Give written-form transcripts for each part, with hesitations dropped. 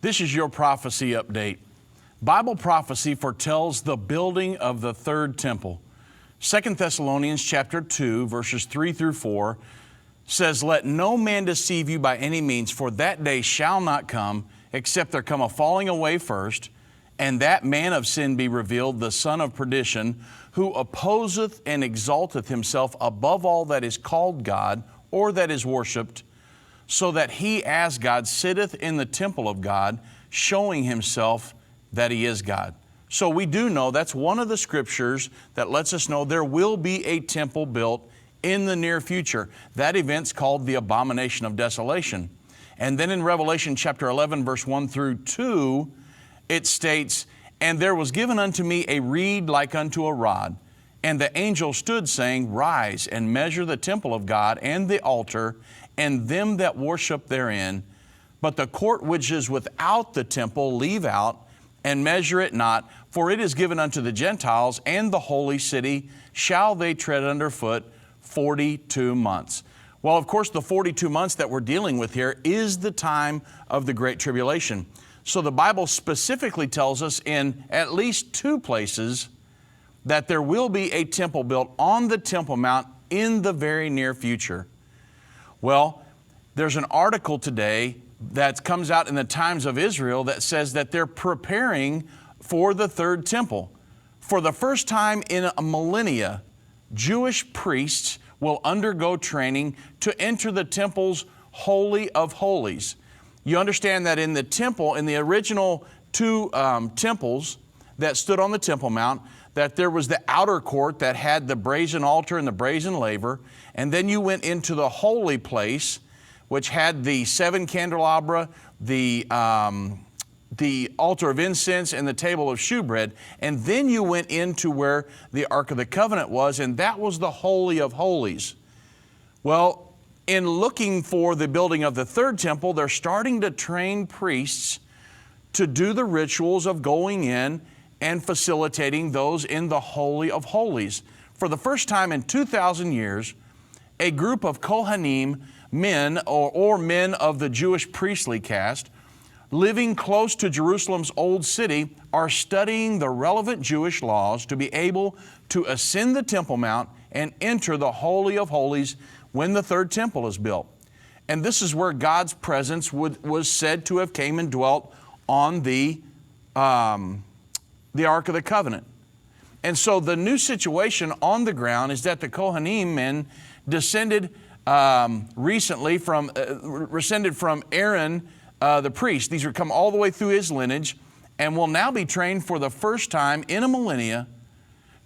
This is your prophecy update. Bible prophecy foretells the building of the third temple. 2 Thessalonians chapter 2, verses 3 through 4 says, "Let no man deceive you by any means, for that day shall not come, except there come a falling away first, and that man of sin be revealed, the son of perdition, who opposeth and exalteth himself above all that is called God, or that is worshipped, so that he as God sitteth in the temple of God, showing himself that he is God." So we do know that's one of the scriptures that lets us know there will be a temple built in the near future. That event's called the abomination of desolation. And then in Revelation chapter 11, verse 1 through 2, it states, "And there was given unto me a reed like unto a rod, and the angel stood, saying, Rise and measure the temple of God and the altar, and them that worship therein. But the court which is without the temple leave out, and measure it not, for it is given unto the Gentiles, and the holy city shall they tread under foot 42 months. Well, of course, the 42 months that we're dealing with here is the time of the Great Tribulation. So the Bible specifically tells us in at least two places that there will be a temple built on the Temple Mount in the very near future. Well, there's an article today that comes out in the Times of Israel that says that they're preparing for the third temple. For the first time in a millennia, Jewish priests will undergo training to enter the temple's Holy of Holies. You understand that in the temple, in the original two temples that stood on the Temple Mount, that there was the outer court that had the brazen altar and the brazen laver, and then you went into the holy place, which had the seven candelabra, the altar of incense, and the table of shewbread. And then you went into where the Ark of the Covenant was, and that was the Holy of Holies. Well, in looking for the building of the third temple, they're starting to train priests to do the rituals of going in and facilitating those in the Holy of Holies. For the first time in 2,000 years, a group of Kohanim men, or men of the Jewish priestly caste, living close to Jerusalem's old city, are studying the relevant Jewish laws to be able to ascend the Temple Mount and enter the Holy of Holies when the third temple is built. And this is where God's presence was said to have came and dwelt on the Ark of the Covenant. And so the new situation on the ground is that the Kohanim men descended recently from Aaron the priest. These are come all the way through his lineage and will now be trained for the first time in a millennia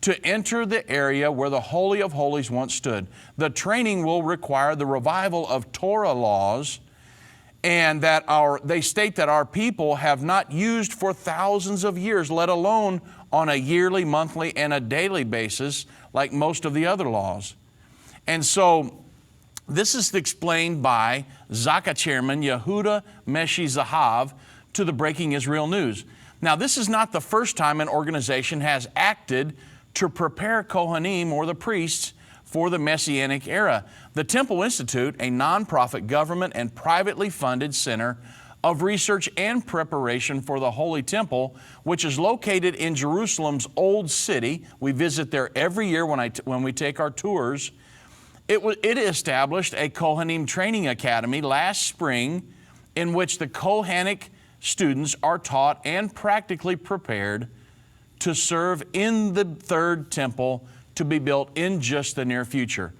to enter the area where the Holy of Holies once stood. The training will require the revival of Torah laws, and that they state that our people have not used for thousands of years, let alone on a yearly, monthly, and a daily basis like most of the other laws. And so this is explained by Zaka chairman Yehuda Meshi Zahav to the Breaking Israel News. Now, this is not the first time an organization has acted to prepare Kohanim, or the priests, for the Messianic era. The Temple Institute, a nonprofit government and privately funded center of research and preparation for the Holy Temple, which is located in Jerusalem's Old City. We visit there every year when we take our tours. It established a Kohanim training academy last spring in which the Kohanic students are taught and practically prepared to serve in the third temple to be built in just the near future.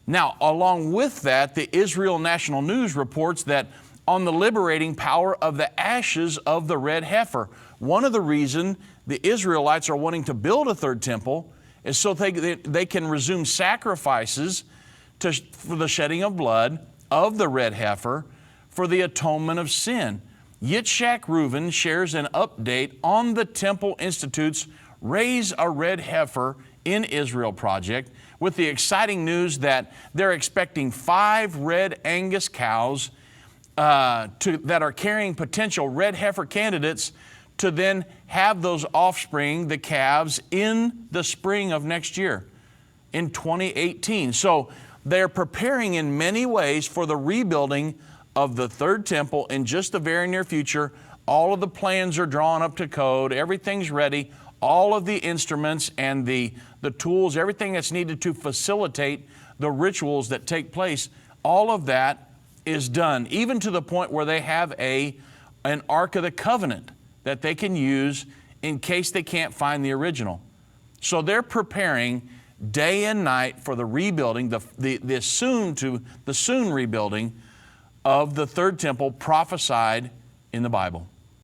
Now, along with that, the Israel National News reports that on the liberating power of the ashes of the red heifer. One of the reasons the Israelites are wanting to build a third temple is so they can resume sacrifices for the shedding of blood of the red heifer for the atonement of sin. Yitzhak Reuven shares an update on the Temple Institute's Raise a Red Heifer in Israel project with the exciting news that they're expecting 5 red Angus cows that are carrying potential red heifer candidates to then have those offspring, the calves, in the spring of next year, in 2018. So they're preparing in many ways for the rebuilding of the third temple in just the very near future All of the plans are drawn up to code. Everything's ready. All of the instruments and the tools, everything that's needed to facilitate the rituals that take place, all of that is done, even to the point where they have an Ark of the Covenant that they can use in case they can't find the original. So they're preparing day and night for the rebuilding, the soon rebuilding of the third temple prophesied in the Bible.